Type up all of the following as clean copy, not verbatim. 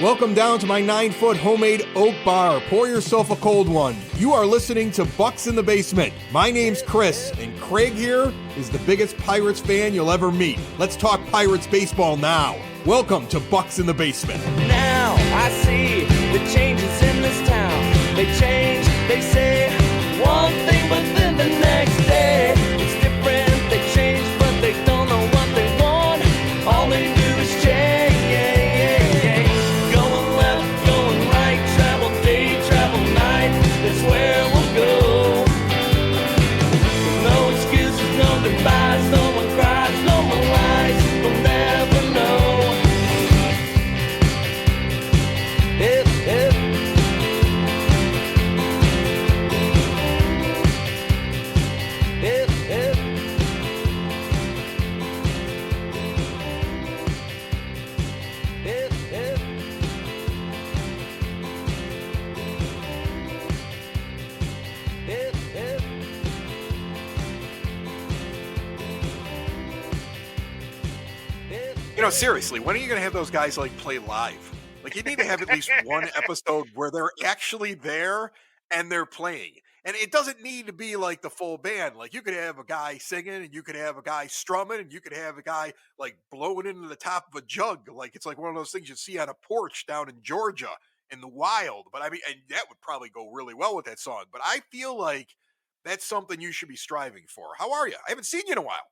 Welcome down to my 9-foot homemade oak bar. Pour yourself a cold one. You are listening to Bucs in the Basement. My name's Chris, and Craig here is the biggest Pirates fan you'll ever meet. Let's talk Pirates baseball now. Welcome to Bucs in the Basement. Now I see the changes in this town. They change, they say one thing, but then the next day it's different. They change, but they don't know what they want. All they do is change. Going left, going right, travel day, travel night. That's where we'll go. No excuses, no goodbyes, no one cries, no one lies. We'll never know. You know, seriously, when are you going to have those guys like play live? Like, you need to have at least one episode where they're actually there and they're playing. And it doesn't need to be like the full band. Like, you could have a guy singing, and you could have a guy strumming, and you could have a guy like blowing into the top of a jug. Like, it's like one of those things you see on a porch down in Georgia in the wild. But I mean, and that would probably go really well with that song. But I feel like that's something you should be striving for. How are you? I haven't seen you in a while.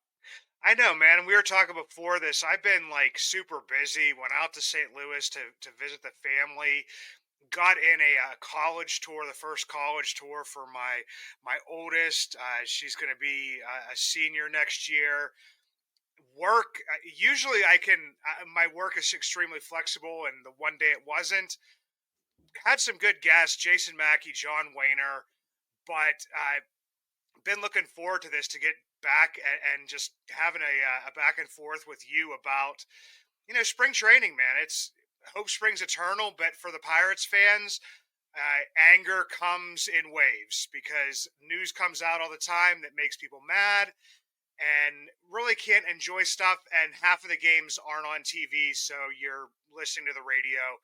I know, man. And we were talking before this. I've been like super busy. Went out to St. Louis to visit the family. Got in a college tour, the first college tour for my oldest. She's going to be a senior next year. Work usually I can. My work is extremely flexible, and the one day it wasn't. Had some good guests: Jason Mackey, John Wayner, but been looking forward to this to get back and just having a back and forth with you about, you know, spring training, man. It's hope springs eternal, but for the Pirates fans, anger comes in waves because news comes out all the time that makes people mad and really can't enjoy stuff. And half of the games aren't on TV, so you're listening to the radio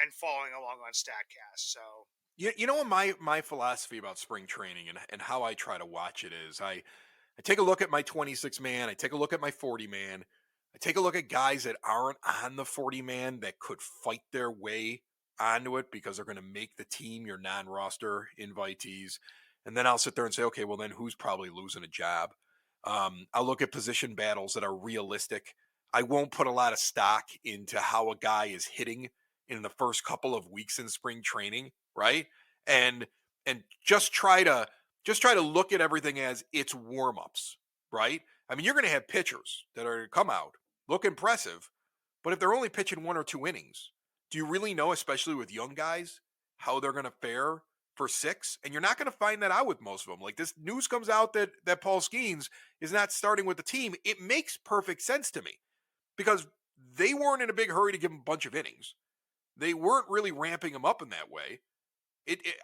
and following along on Statcast. So You know what my philosophy about spring training and how I try to watch it is I take a look at my 26 man, I take a look at my 40 man, I take a look at guys that aren't on the 40 man that could fight their way onto it because they're going to make the team your non-roster invitees. And then I'll sit there and say, okay, well then who's probably losing a job? I'll look at position battles that are realistic. I won't put a lot of stock into how a guy is hitting in the first couple of weeks in spring training, right? And just try to look at everything as it's warm-ups, right? I mean, you're going to have pitchers that are going to come out, look impressive, but if they're only pitching 1 or 2 innings, do you really know, especially with young guys, how they're going to fare for 6? And you're not going to find that out with most of them. Like, this news comes out that Paul Skenes is not starting with the team. It makes perfect sense to me because they weren't in a big hurry to give him a bunch of innings. They weren't really ramping him up in that way.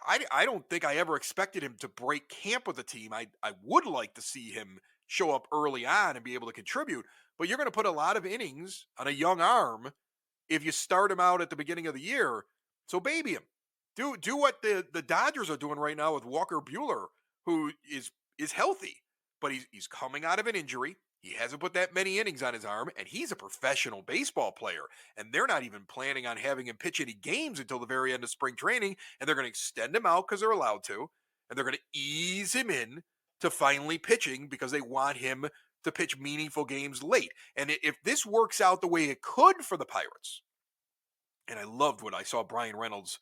I don't think I ever expected him to break camp with the team. I would like to see him show up early on and be able to contribute, but you're going to put a lot of innings on a young arm if you start him out at the beginning of the year. So baby him. Do what the Dodgers are doing right now with Walker Buehler, who is healthy, but he's coming out of an injury. He hasn't put that many innings on his arm, and he's a professional baseball player. And they're not even planning on having him pitch any games until the very end of spring training. And they're going to extend him out because they're allowed to. And they're going to ease him in to finally pitching because they want him to pitch meaningful games late. And if this works out the way it could for the Pirates, and I loved what I saw Brian Reynolds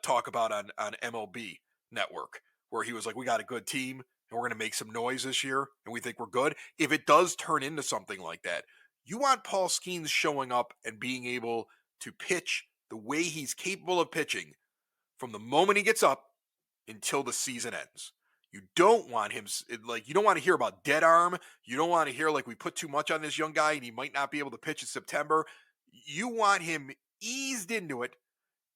talk about on MLB Network, where he was like, we got a good team. And we're going to make some noise this year, and we think we're good. If it does turn into something like that, you want Paul Skenes showing up and being able to pitch the way he's capable of pitching from the moment he gets up until the season ends. You don't want him, like, you don't want to hear about dead arm. You don't want to hear, like, we put too much on this young guy and he might not be able to pitch in September. You want him eased into it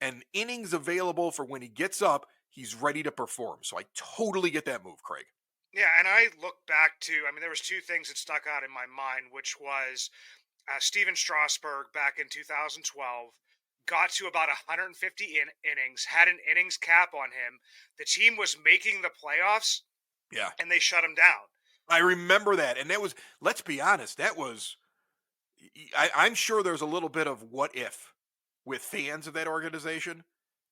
and innings available for when he gets up, he's ready to perform. So I totally get that move, Craig. yeah, and I look back to, I mean, there was 2 things that stuck out in my mind, which was Steven Strasburg back in 2012 got to about 150 innings, had an innings cap on him. The team was making the playoffs, Yeah. and they shut him down. I remember that. And that was, let's be honest, that was, I'm sure there's a little bit of what if with fans of that organization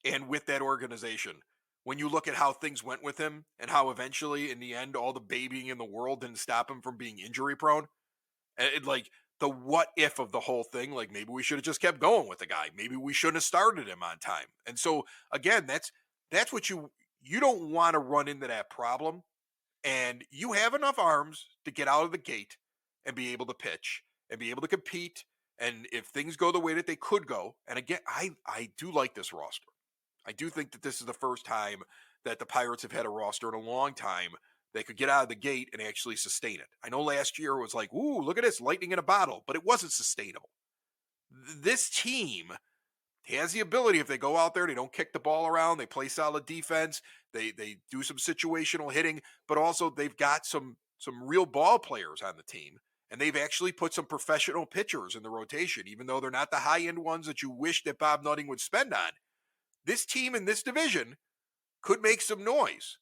and with that organization. When you look at how things went with him and how eventually, in the end, all the babying in the world didn't stop him from being injury prone. Like the what if of the whole thing, like maybe we should have just kept going with the guy. Maybe we shouldn't have started him on time. And so again, that's what you don't want to run into that problem. And you have enough arms to get out of the gate and be able to pitch and be able to compete. And if things go the way that they could go, and again, I do like this roster. I do think that this is the first time that the Pirates have had a roster in a long time that could get out of the gate and actually sustain it. I know last year it was like, ooh, look at this, lightning in a bottle, but it wasn't sustainable. This team has the ability, if they go out there, they don't kick the ball around, they play solid defense, they do some situational hitting, but also they've got some real ball players on the team. And they've actually put some professional pitchers in the rotation, even though they're not the high end ones that you wish that Bob Nutting would spend on. This team in this division could make some noise.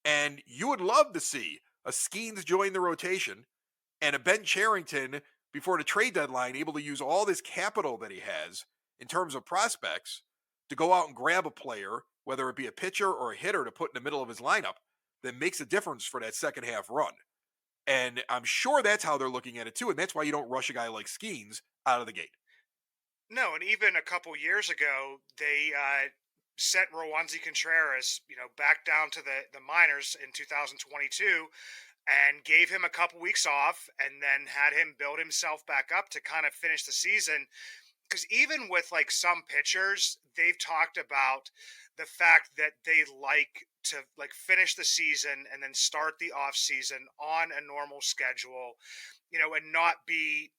And you would love to see a Skenes join the rotation and a Ben Charrington before the trade deadline able to use all this capital that he has in terms of prospects to go out and grab a player, whether it be a pitcher or a hitter, to put in the middle of his lineup that makes a difference for that second half run. And I'm sure that's how they're looking at it too. And that's why you don't rush a guy like Skenes out of the gate. No, and even a couple years ago, they sent Rowanzi Contreras, back down to the minors in 2022 and gave him a couple weeks off and then had him build himself back up to kind of finish the season. Because even with like some pitchers, they've talked about the fact that they like to like finish the season and then start the off season on a normal schedule, and not be,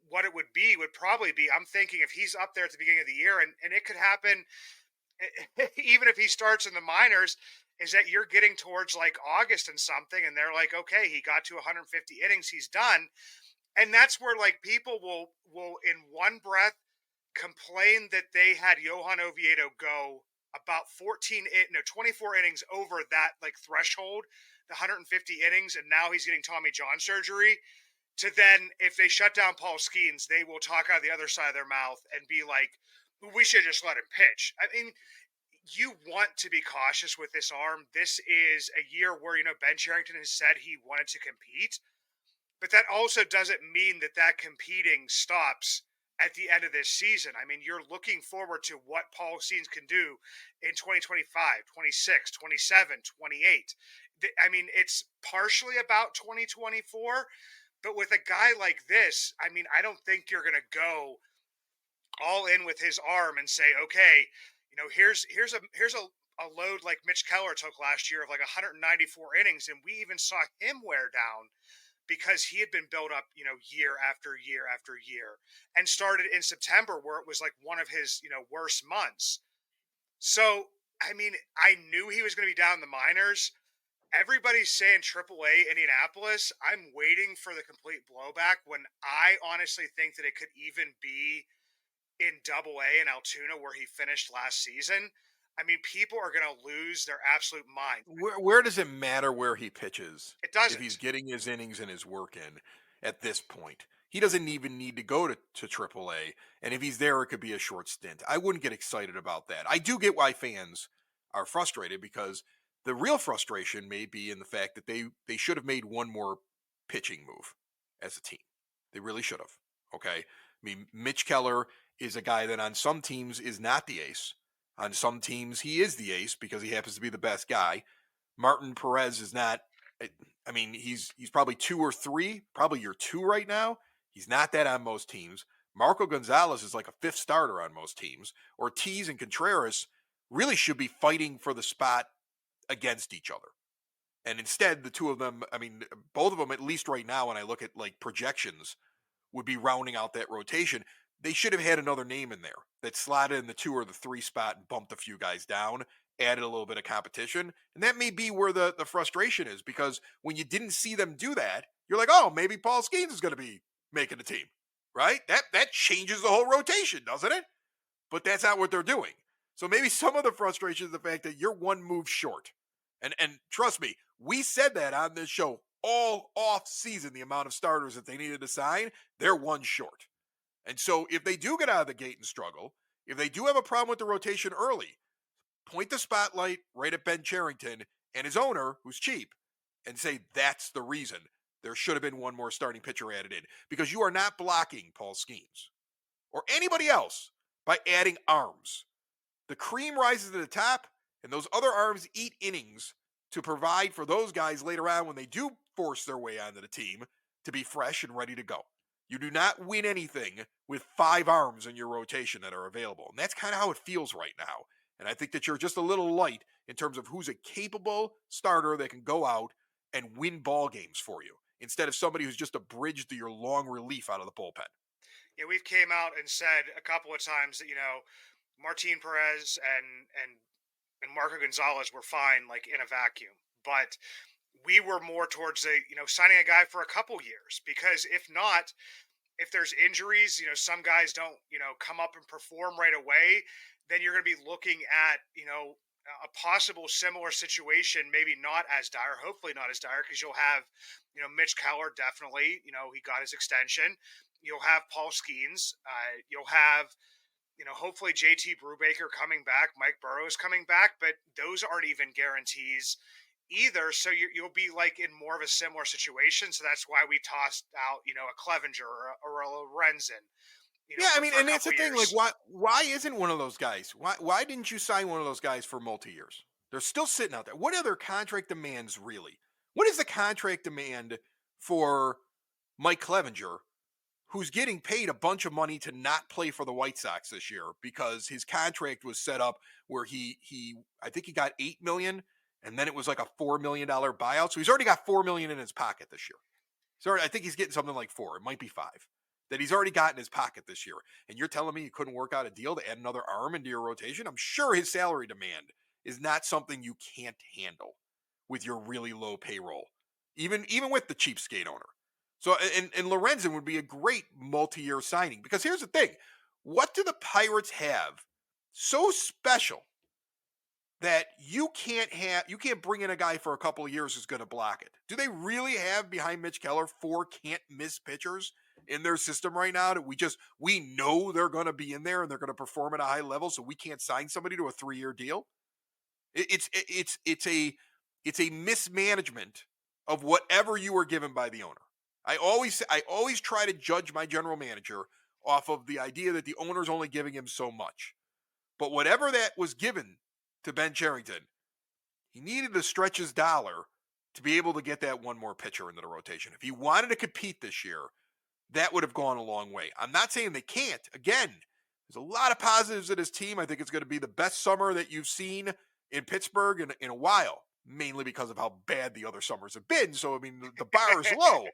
what it would probably be. I'm thinking if he's up there at the beginning of the year, and it could happen even if he starts in the minors, is that you're getting towards like August and something, and they're like, okay, he got to 150 innings, he's done. And that's where like people will in one breath complain that they had Johan Oviedo go about 24 innings over that like threshold, the 150 innings, and now he's getting Tommy John surgery. To then, if they shut down Paul Skenes, they will talk out the other side of their mouth and be like, we should just let him pitch. I mean, you want to be cautious with this arm. This is a year where, Ben Charrington has said he wanted to compete, but that also doesn't mean that competing stops at the end of this season. I mean, you're looking forward to what Paul Skenes can do in 2025, 26, 27, 28. I mean, it's partially about 2024, but with a guy like this, I mean, I don't think you're going to go all in with his arm and say, okay, here's a load like Mitch Keller took last year of like 194 innings, and we even saw him wear down because he had been built up, year after year after year, and started in September where it was like one of his, worst months. So, I mean, I knew he was going to be down in the minors. Everybody's saying AAA Indianapolis. I'm waiting for the complete blowback when I honestly think that it could even be in AA in Altoona where he finished last season. I mean, people are going to lose their absolute mind. Where does it matter where he pitches? It doesn't. If he's getting his innings and his work in at this point. He doesn't even need to go to AAA. And if he's there, it could be a short stint. I wouldn't get excited about that. I do get why fans are frustrated, because the real frustration may be in the fact that they should have made one more pitching move as a team. They really should have. Okay. I mean, Mitch Keller is a guy that on some teams is not the ace. On some teams, he is the ace because he happens to be the best guy. Martin Perez is not. I mean, he's probably 2 or 3, probably your 2 right now. He's not that on most teams. Marco Gonzalez is like a 5th starter on most teams. Ortiz and Contreras really should be fighting for the spot against each other. And instead, the two of them, I mean, both of them, at least right now, when I look at like projections, would be rounding out that rotation. They should have had another name in there that slotted in the 2 or the 3 spot and bumped a few guys down, added a little bit of competition. And that may be where the frustration is, because when you didn't see them do that, you're like, oh, maybe Paul Skenes is going to be making the team, right? That changes the whole rotation, doesn't it? but that's not what they're doing. So maybe some of the frustration is the fact that you're one move short. And trust me, we said that on this show all off season, the amount of starters that they needed to sign, they're one short. And so if they do get out of the gate and struggle, if they do have a problem with the rotation early, point the spotlight right at Ben Cherington and his owner, who's cheap, and say that's the reason there should have been one more starting pitcher added in. Because you are not blocking Paul Skenes or anybody else by adding arms. The cream rises to the top, and those other arms eat innings to provide for those guys later on when they do force their way onto the team to be fresh and ready to go. You do not win anything with 5 arms in your rotation that are available. And that's kind of how it feels right now. And I think that you're just a little light in terms of who's a capable starter that can go out and win ball games for you instead of somebody who's just a bridge to your long relief out of the bullpen. Yeah, we've came out and said a couple of times that Martin Perez and Marco Gonzalez were fine, like in a vacuum, but we were more towards signing a guy for a couple years, because if not, if there's injuries, some guys don't come up and perform right away, then you're going to be looking at a possible similar situation, maybe not as dire, hopefully not as dire, because you'll have Mitch Keller, definitely, he got his extension. You'll have Paul Skenes. You'll have hopefully JT Brubaker coming back, Mike Burrows coming back, but those aren't even guarantees either. So you'll be like in more of a similar situation. So that's why we tossed out, a Clevenger or a Lorenzen. Yeah, I mean, and that's the thing. Like, why isn't one of those guys? Why didn't you sign one of those guys for multi-years? They're still sitting out there. What are their contract demands really? What is the contract demand for Mike Clevenger, who's getting paid a bunch of money to not play for the White Sox this year because his contract was set up where he I think he got $8 million, and then it was like a $4 million buyout. So he's already got $4 million in his pocket this year. So I think he's getting something like 4. It might be 5 that he's already got in his pocket this year. And you're telling me you couldn't work out a deal to add another arm into your rotation? I'm sure his salary demand is not something you can't handle with your really low payroll, even with the cheapskate owner. So, and Lorenzen would be a great multi-year signing, because here's the thing. What do the Pirates have so special that you can't bring in a guy for a couple of years who's going to block it? Do they really have behind Mitch Keller 4 can't miss pitchers in their system right now that we know they're going to be in there and they're going to perform at a high level, so we can't sign somebody to a 3-year deal? It's a mismanagement of whatever you were given by the owner. I always try to judge my general manager off of the idea that the owner's only giving him so much. But whatever that was given to Ben Cherington, he needed to stretch his dollar to be able to get that one more pitcher into the rotation. If he wanted to compete this year, that would have gone a long way. I'm not saying they can't. Again, there's a lot of positives of this team. I think it's going to be the best summer that you've seen in Pittsburgh in a while, mainly because of how bad the other summers have been. So, I mean, the bar is low.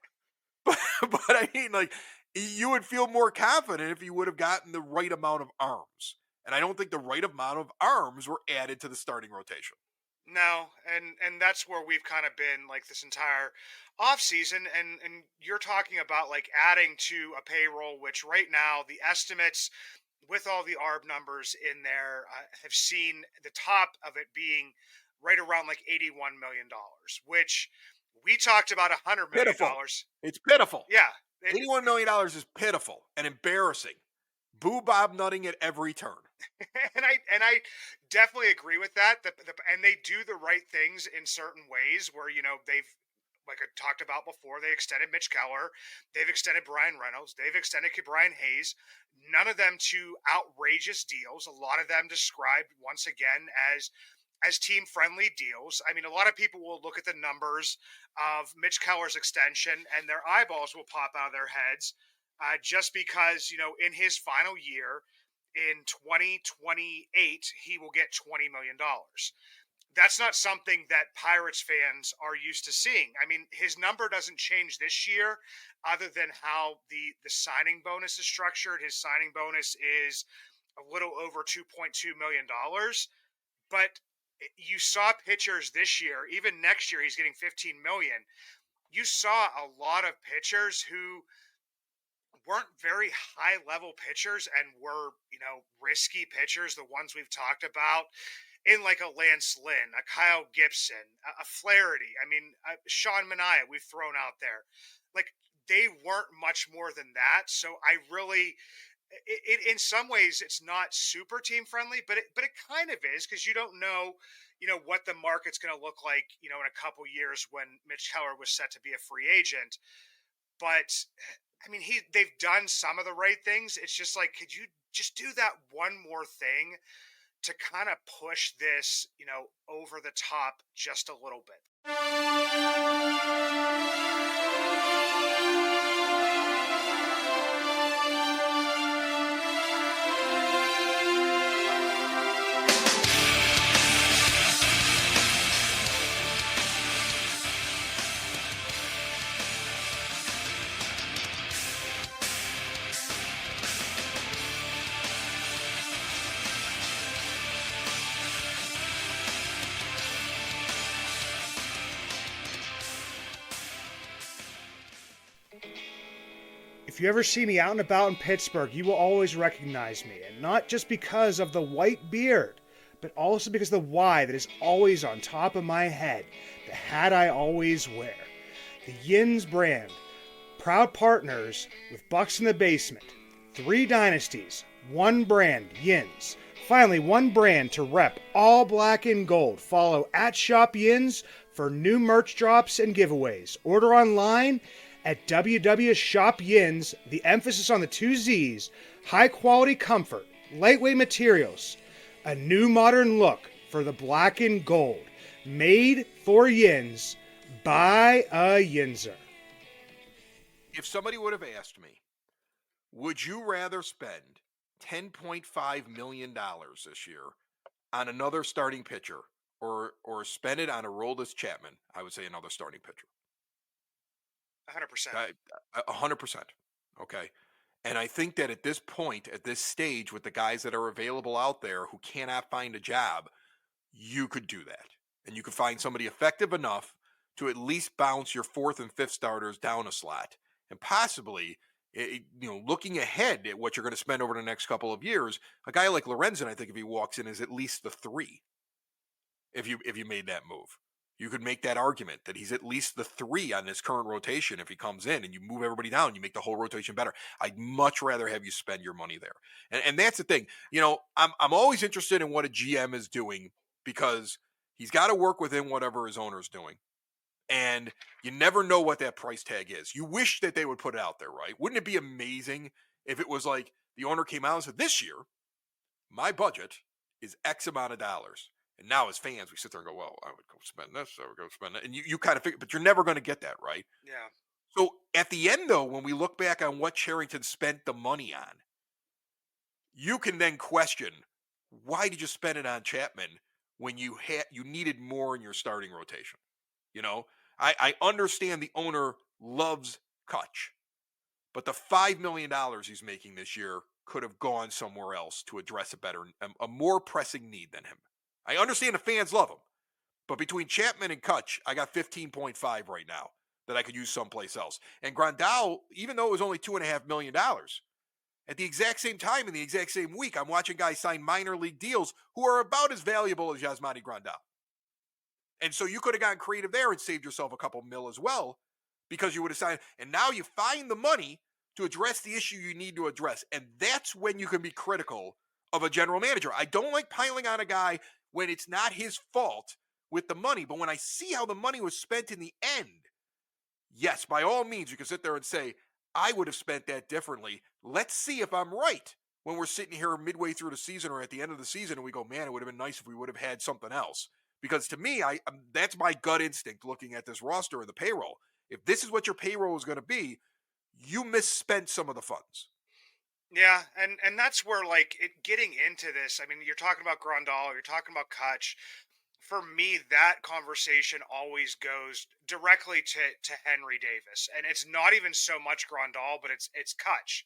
But I mean, like, you would feel more confident if you would have gotten the right amount of arms. And I don't think the right amount of arms were added to the starting rotation. No, and that's where we've kind of been like this entire off season, and you're talking about like adding to a payroll, which right now the estimates with all the ARB numbers in there have seen the top of it being right around like $81 million, which we talked about $100 million. It's pitiful. Yeah. $81 million is pitiful and embarrassing. Boo Bob nutting at every turn. and I definitely agree with that. And they do the right things in certain ways where, they've, like I talked about before, they extended Mitch Keller. They've extended Brian Reynolds. They've extended Brian Hayes. None of them to outrageous deals. A lot of them described, once again, as team-friendly deals. I mean, a lot of people will look at the numbers of Mitch Keller's extension and their eyeballs will pop out of their heads just because, in his final year, in 2028, he will get $20 million. That's not something that Pirates fans are used to seeing. I mean, his number doesn't change this year other than how the signing bonus is structured. His signing bonus is a little over $2.2 million. But you saw pitchers this year, even next year, he's getting $15 million. You saw a lot of pitchers who weren't very high level pitchers and were, risky pitchers, the ones we've talked about in like a Lance Lynn, a Kyle Gibson, a Flaherty. I mean, Sean Manaea, we've thrown out there. Like, they weren't much more than that. So I really, in some ways, it's not super team friendly, but it kind of is, because you don't know, what the market's going to look like, in a couple years when Mitch Keller was set to be a free agent. But I mean, they've done some of the right things. It's just like, could you just do that one more thing to kind of push this, over the top just a little bit? If you ever see me out and about in Pittsburgh, you will always recognize me, and not just because of the white beard, but also because of the Y that is always on top of my head, the hat I always wear. The Yins brand, proud partners with Bucs in the Basement. 3 dynasties, 1 brand, Yins. Finally, 1 brand to rep all black and gold. Follow at Shop Yins for new merch drops and giveaways. Order online at www.shopyins, the emphasis on the 2 Z's, high quality comfort, lightweight materials, a new modern look for the black and gold, made for Yins by a Yinzer. If somebody would have asked me, would you rather spend $10.5 million this year on another starting pitcher or spend it on Aroldis Chapman, I would say another starting pitcher. 100%. 100%. Okay. And I think that at this point, at this stage, with the guys that are available out there who cannot find a job, you could do that. And you could find somebody effective enough to at least bounce your 4th and 5th starters down a slot. And possibly, looking ahead at what you're going to spend over the next couple of years, a guy like Lorenzen, I think if he walks in, is at least the 3. If you made that move. You could make that argument that he's at least the 3 on this current rotation if he comes in and you move everybody down, you make the whole rotation better. I'd much rather have you spend your money there. And that's the thing. I'm always interested in what a GM is doing because he's got to work within whatever his owner's doing. And you never know what that price tag is. You wish that they would put it out there, right? Wouldn't it be amazing if it was like the owner came out and said, this year, my budget is X amount of dollars. And now as fans, we sit there and go, well, I would go spend this, I would go spend that. And you kind of figure, but you're never going to get that, right? Yeah. So at the end, though, when we look back on what Cherington spent the money on, you can then question, why did you spend it on Chapman when you needed more in your starting rotation? I understand the owner loves Kutch, but the $5 million he's making this year could have gone somewhere else to address a more pressing need than him. I understand the fans love him, but between Chapman and Kutch, I got 15.5 right now that I could use someplace else. And Grandal, even though it was only $2.5 million, at the exact same time in the exact same week, I'm watching guys sign minor league deals who are about as valuable as Yasmani Grandal. And so you could have gotten creative there and saved yourself a couple mil as well because you would have signed. And now you find the money to address the issue you need to address. And that's when you can be critical of a general manager. I don't like piling on a guy when it's not his fault with the money. But when I see how the money was spent in the end, yes, by all means, you can sit there and say, I would have spent that differently. Let's see if I'm right when we're sitting here midway through the season or at the end of the season and we go, man, it would have been nice if we would have had something else. Because to me, that's my gut instinct looking at this roster and the payroll. If this is what your payroll is going to be, you misspent some of the funds. Yeah, and that's where, getting into this, I mean, you're talking about Grandal, you're talking about Kutch. For me, that conversation always goes directly to Henry Davis. And it's not even so much Grandal, but it's Kutch.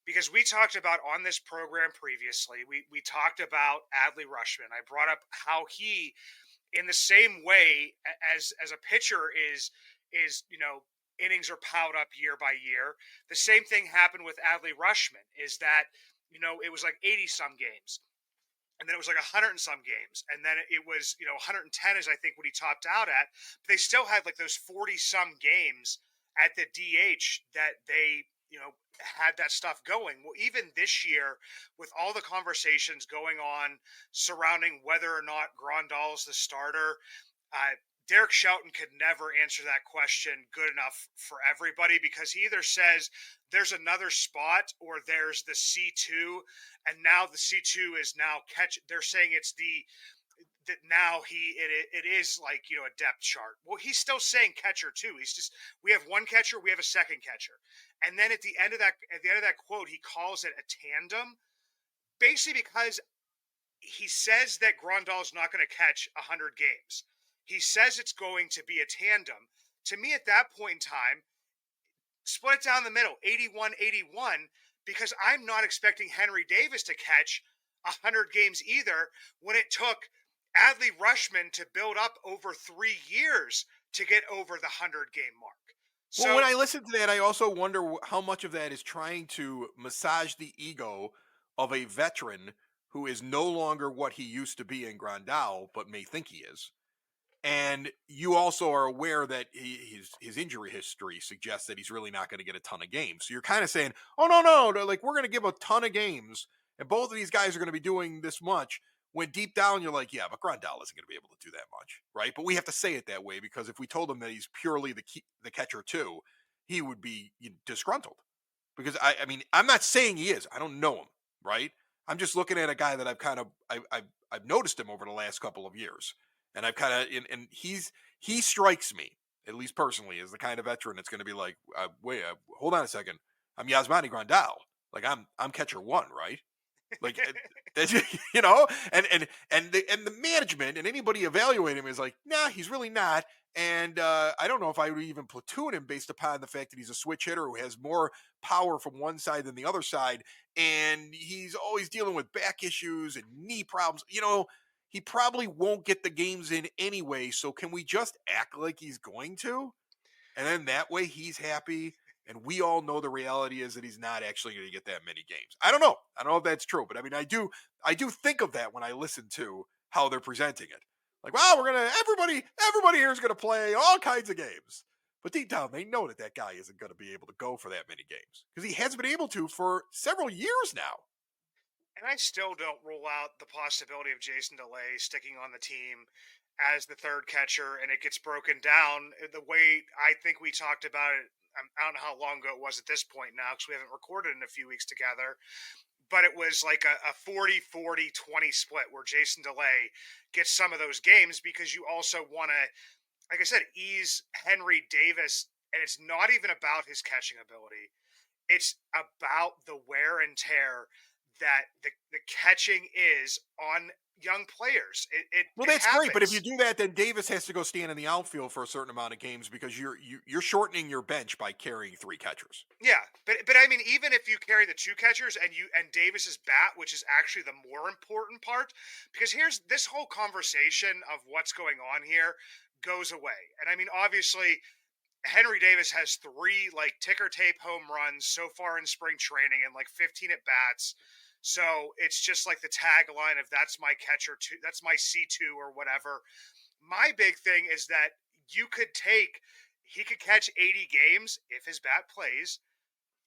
Because we talked about on this program previously, we talked about Adley Rutschman. I brought up how he, in the same way as a pitcher is innings are piled up year by year. The same thing happened with Adley Rutschman, is that, it was like 80 some games. And then it was like 100 and some games. And then it was, 110 is, I think, what he topped out at. But they still had like those 40 some games at the DH that they, had that stuff going. Well, even this year, with all the conversations going on surrounding whether or not Grandal's the starter, Derek Shelton could never answer that question good enough for everybody, because he either says there's another spot or there's the C2, and now the C2 is now catch. They're saying it's that now it is like, a depth chart. Well, he's still saying catcher too. He's just, we have one catcher, we have a second catcher, and then at the end of that quote, he calls it a tandem, basically because he says that Grandal's not going to catch 100 games. He says it's going to be a tandem. To me, at that point in time, split it down the middle, 81-81, because I'm not expecting Henry Davis to catch 100 games either, when it took Adley Rutschman to build up over 3 years to get over the 100-game mark. So, well, when I listen to that, I also wonder how much of that is trying to massage the ego of a veteran who is no longer what he used to be in Grandal, but may think he is. And you also are aware that his injury history suggests that he's really not going to get a ton of games. So you're kind of saying, oh, no, like, we're going to give a ton of games, and both of these guys are going to be doing this much, when deep down you're like, yeah, but Grandal isn't going to be able to do that much, right? But we have to say it that way, because if we told him that he's purely the catcher too, he would be disgruntled. Because, I mean, I'm not saying he is. I don't know him, right? I'm just looking at a guy that I've noticed him over the last couple of years. And I've kind of, and he strikes me, at least personally, as the kind of veteran that's going to be like, wait, hold on a second, I'm Yasmani Grandal, like I'm catcher one, right? Like, and the management and anybody evaluating him is like, nah, he's really not. And I don't know if I would even platoon him based upon the fact that he's a switch hitter who has more power from one side than the other side, and he's always dealing with back issues and knee problems. He probably won't get the games in anyway, so can we just act like he's going to? And then that way he's happy, and we all know the reality is that he's not actually going to get that many games. I don't know if that's true, but I mean, I do think of that when I listen to how they're presenting it. Like, wow, everybody here is going to play all kinds of games. But deep down, they know that guy isn't going to be able to go for that many games, because he hasn't been able to for several years now. And I still don't rule out the possibility of Jason DeLay sticking on the team as the third catcher, and it gets broken down the way I think we talked about it. I don't know how long ago it was at this point now, because we haven't recorded in a few weeks together. But it was like a 40-40-20 split where Jason DeLay gets some of those games, because you also want to, like I said, ease Henry Davis. And it's not even about his catching ability. It's about the wear and tear that the catching is on young players. That's happens. great, but if you do that, then Davis has to go stand in the outfield for a certain amount of games, because you're shortening your bench by carrying three catchers. Yeah, but I mean, even if you carry the two catchers and Davis's bat, which is actually the more important part, because here's this whole conversation of what's going on here goes away. And I mean, obviously, Henry Davis has 3 like ticker tape home runs so far in spring training and like 15 at bats. So it's just like the tagline of that's my catcher two, that's my C2 or whatever. My big thing is that he could catch 80 games if his bat plays,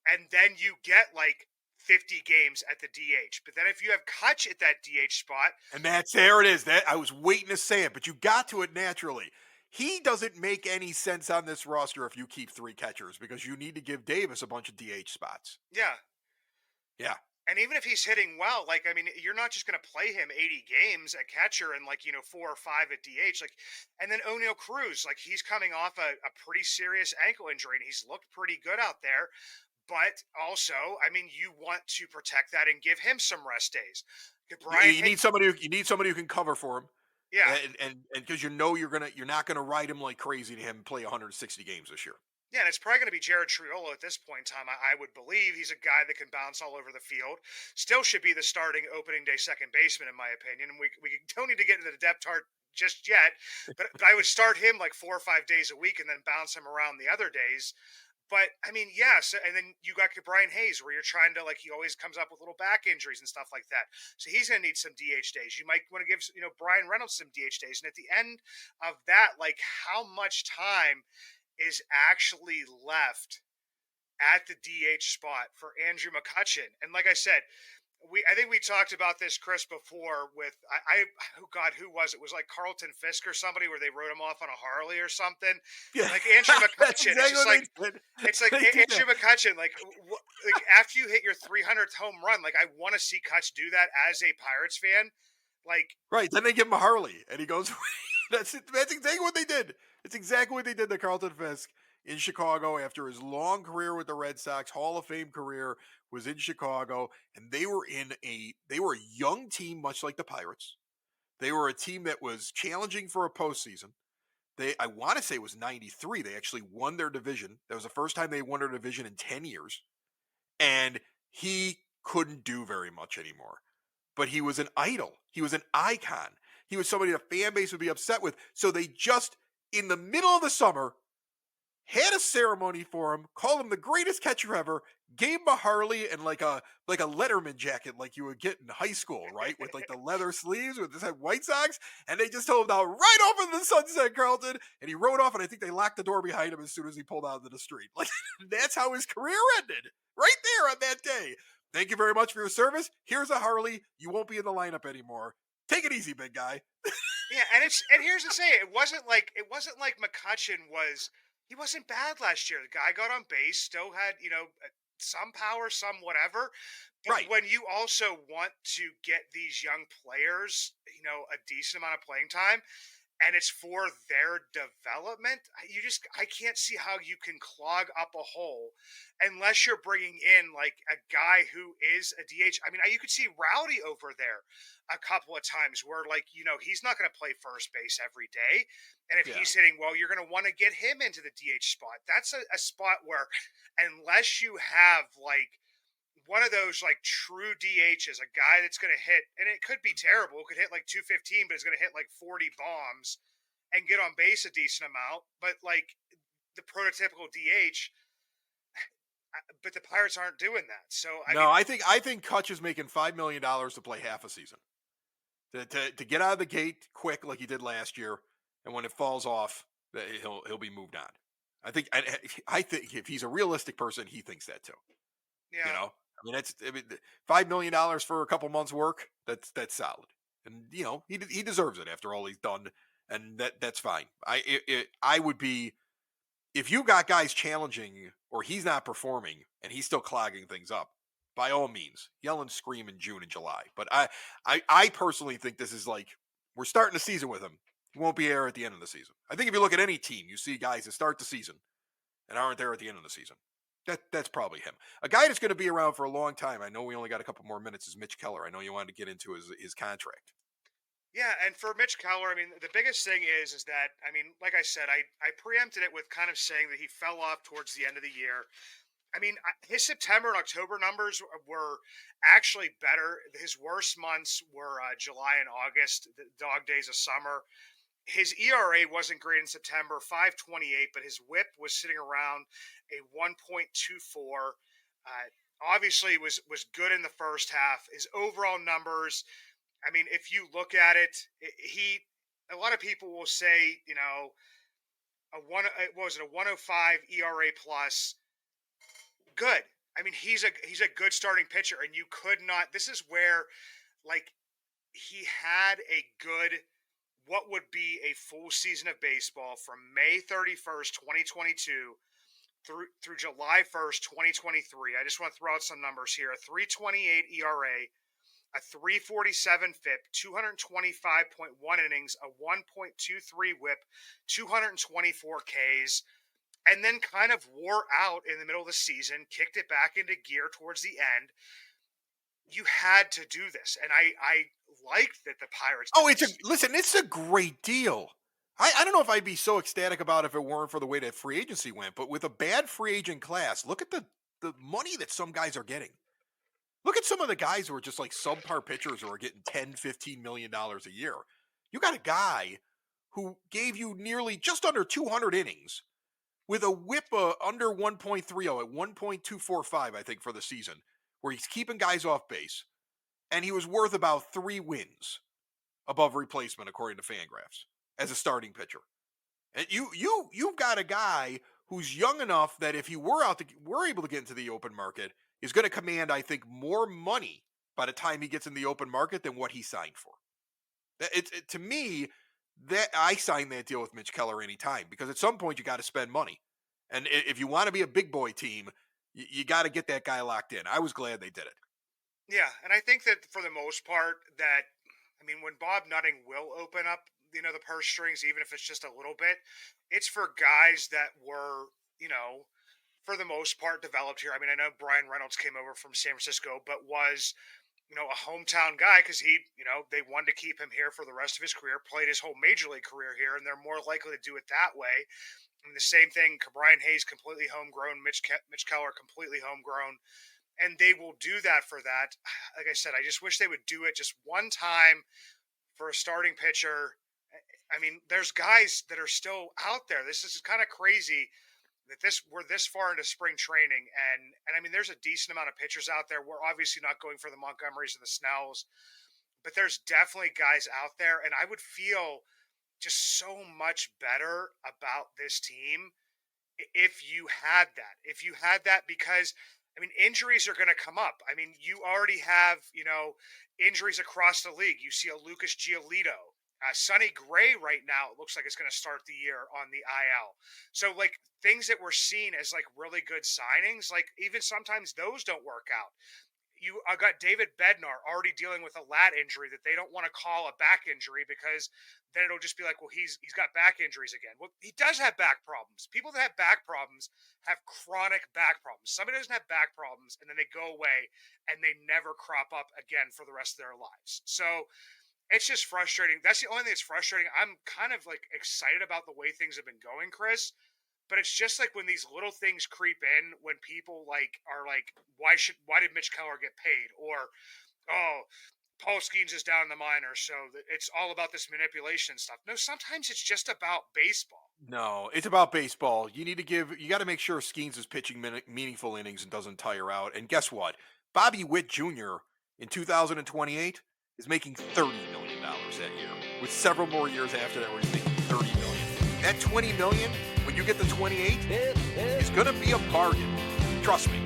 and then you get like 50 games at the DH. But then if you have Kutch at that DH spot, and there it is. That I was waiting to say it, but you got to it naturally. He doesn't make any sense on this roster if you keep 3 catchers, because you need to give Davis a bunch of DH spots. Yeah. Yeah. And even if he's hitting well, like, I mean, you're not just going to play him 80 games at catcher and 4 or 5 at DH. Like, and then O'Neal Cruz, like, he's coming off a pretty serious ankle injury, and he's looked pretty good out there. But also, I mean, you want to protect that and give him some rest days. You need somebody who can cover for him. Yeah. And because you're not gonna ride him like crazy to him play 160 games this year. Yeah, and it's probably going to be Jared Triolo at this point in time. I would believe he's a guy that can bounce all over the field. Still should be the starting opening day second baseman, in my opinion. And we don't need to get into the depth just yet, but I would start him like 4 or 5 days a week and then bounce him around the other days. But I mean, yes, and then you got Brian Hayes, where you're trying to, like, he always comes up with little back injuries and stuff like that. So he's going to need some DH days. You might want to give Brian Reynolds some DH days, and at the end of that, like, how much time is actually left at the DH spot for Andrew McCutchen? And like I said, I think we talked about this, Chris, before with oh God, who was it? It was like Carlton Fisk or somebody, where they rode him off on a Harley or something. Yeah. Like Andrew McCutchen. That's It's just exactly like what it's like Andrew McCutchen. Like after you hit your 300th home run, like I want to see Kutch do that as a Pirates fan. Like right. Then they give him a Harley, and he goes. That's exactly what they did. It's exactly what they did to Carlton Fisk in Chicago after his long career with the Red Sox, Hall of Fame career, was in Chicago, and they were a young team, much like the Pirates. They were a team that was challenging for a postseason. I want to say it was 93. They actually won their division. That was the first time they won their division in 10 years. And he couldn't do very much anymore. But he was an idol. He was an icon. He was somebody the fan base would be upset with. So they just, in the middle of the summer, had a ceremony for him, called him the greatest catcher ever, gave him a Harley and like a Letterman jacket like you would get in high school, right? With like the leather sleeves with this White Sox, and they just told him now right off in the sunset, Carlton, and he rode off, and I think they locked the door behind him as soon as he pulled out into the street. Like that's how his career ended, right there on that day. Thank you very much for your service. Here's a Harley. You won't be in the lineup anymore. Take it easy, big guy. yeah, and here's the say, it wasn't like McCutchen was. He wasn't bad last year. The guy got on base, still had, some power, some whatever. But Right. when you also want to get these young players, a decent amount of playing time, and it's for their development, I can't see how you can clog up a hole unless you're bringing in like a guy who is a DH. I mean, you could see Rowdy over there a couple of times where, like, he's not going to play first base every day. And if he's hitting well, you're going to want to get him into the DH spot. That's a spot where, unless you have like one of those like true DHs, a guy that's going to hit, and it could be terrible, it could hit like 215, but it's going to hit like 40 bombs and get on base a decent amount. But like the prototypical DH, but the Pirates aren't doing that. So I think Kutch is making $5 million to play half a season, to get out of the gate quick like he did last year, and when it falls off, he'll be moved on. I think if he's a realistic person, he thinks that too. Yeah. I mean, $5 million for a couple months' work. That's solid, and he deserves it after all he's done, and that's fine. I would be, if you got guys challenging or he's not performing and he's still clogging things up, by all means, yell and scream in June and July. But I personally think this is like, we're starting the season with him. He won't be there at the end of the season. I think if you look at any team, you see guys that start the season and aren't there at the end of the season. That's probably him. A guy that's going to be around for a long time, I know we only got a couple more minutes, is Mitch Keller. I know you wanted to get into his contract. Yeah, and for Mitch Keller, I mean, the biggest thing is that, I mean, like I said, I preempted it with kind of saying that he fell off towards the end of the year. I mean, his September and October numbers were actually better. His worst months were July and August, the dog days of summer. His ERA wasn't great in September, 5.28, but his WHIP was sitting around a 1.24. Obviously, was good in the first half. His overall numbers, I mean, if you look at it, a lot of people will say, a 105 ERA plus. Good. I mean, he's a good starting pitcher, and you could not. This is where, like, he had a good, what would be a full season of baseball from May 31st, 2022 through July 1st, 2023. I just want to throw out some numbers here. A 3.28 ERA, a 3.47 FIP, 225.1 innings, a 1.23 WHIP, 224 Ks, and then kind of wore out in the middle of the season, kicked it back into gear towards the end. You had to do this, and I liked that the Pirates did Listen, it's a great deal. I don't know if I'd be so ecstatic about it if it weren't for the way that free agency went, but with a bad free agent class, look at the money that some guys are getting. Look at some of the guys who are just like subpar pitchers who are getting $10, $15 million a year. You got a guy who gave you nearly just under 200 innings with a whip under 1.30 at 1.245, I think, for the season, where he's keeping guys off base, and he was worth about 3 wins above replacement, according to Fangraphs, as a starting pitcher. And you've got a guy who's young enough that if he were able to get into the open market, is going to command, I think, more money by the time he gets in the open market than what he signed for. To me, that I signed that deal with Mitch Keller anytime, because at some point you got to spend money, and if you want to be a big boy team, you got to get that guy locked in. I was glad they did it. Yeah, and I think that for the most part, when Bob Nutting will open up, the purse strings, even if it's just a little bit, it's for guys that were, for the most part developed here. I mean, I know Brian Reynolds came over from San Francisco, but was, a hometown guy because he, they wanted to keep him here for the rest of his career, played his whole major league career here, and they're more likely to do it that way. I mean, the same thing, Brian Hayes, completely homegrown, Mitch Keller, completely homegrown, and they will do that for that. Like I said, I just wish they would do it just one time for a starting pitcher. I mean, there's guys that are still out there. This is kind of crazy that we're this far into spring training, and I mean, there's a decent amount of pitchers out there. We're obviously not going for the Montgomerys or the Snells, but there's definitely guys out there, and I would feel just so much better about this team if you had that, because I mean, injuries are going to come up. I mean, you already have, injuries across the league. You see a Lucas Giolito. Sonny Gray right now, it looks like it's going to start the year on the IL. So, like, things that we're seeing as, like, really good signings, like, even sometimes those don't work out. I got David Bednar already dealing with a lat injury that they don't want to call a back injury, because then it'll just be like, well, he's got back injuries again. Well, he does have back problems. People that have back problems have chronic back problems. Somebody doesn't have back problems, and then they go away, and they never crop up again for the rest of their lives. So it's just frustrating. That's the only thing that's frustrating. I'm kind of like excited about the way things have been going, Chris. But it's just like when these little things creep in, when people are like, why did Mitch Keller get paid? Or, oh, Paul Skenes is down in the minors, so it's all about this manipulation stuff. No, sometimes it's just about baseball. No, it's about baseball. You got to make sure Skenes is pitching meaningful innings and doesn't tire out. And guess what? Bobby Witt Jr. in 2028 is making $30 million that year, with several more years after that where he's making $30 million. That $20 million, when you get the 28, is going to be a bargain. Trust me.